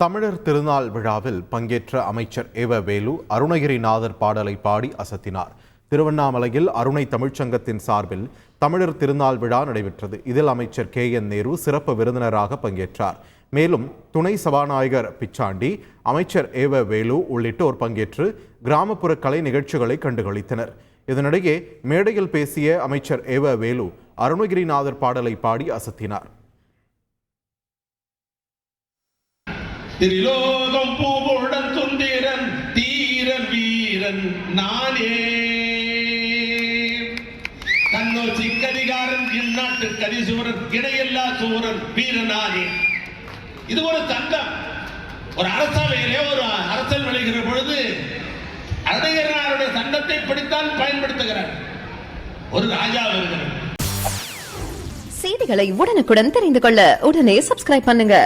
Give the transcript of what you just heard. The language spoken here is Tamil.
தமிழர் திருநாள் விழாவில் பங்கேற்ற அமைச்சர் ஏவ வேலு அருணகிரிநாதர் பாடலை பாடி அசத்தினார். திருவண்ணாமலையில் அருணை தமிழ்ச்சங்கத்தின் சார்பில் தமிழர் திருநாள் விழா நடைபெற்றது. இதில் அமைச்சர் KN நேரு சிறப்பு விருந்தினராக பங்கேற்றார். மேலும் துணை சபாநாயகர் பிச்சாண்டி, அமைச்சர் ஏவ வேலு உள்ளிட்டோர் பங்கேற்று கிராமப்புற கலை நிகழ்ச்சிகளை கண்டுகளித்தனர். இதனிடையே மேடையில் பேசிய அமைச்சர் ஏவ வேலு அருணகிரிநாதர் பாடலை பாடி அசத்தினார். திரிலோகம் பூவுடன் சுந்தரன் தீரன் வீரன் நானே, கண்ணூர் சிக்கதிகாரன் இந்நாட்டு கரிசூரன் இடையெல்லா சூரன் வீரனானே. இது ஒரு சங்கம். ஒரு அரசவையிலே ஒரு அரசல் விளைகிற பொழுது அருணகிரிநாதருடைய சங்கத்தை பிடித்தால் பயன்படுத்துகிறார். ஒரு ராஜா வருகிறார். செய்திகளை உடனுக்குடன் தெரிந்து கொள்ள உடனே சப்ஸ்கிரைப் பண்ணுங்க.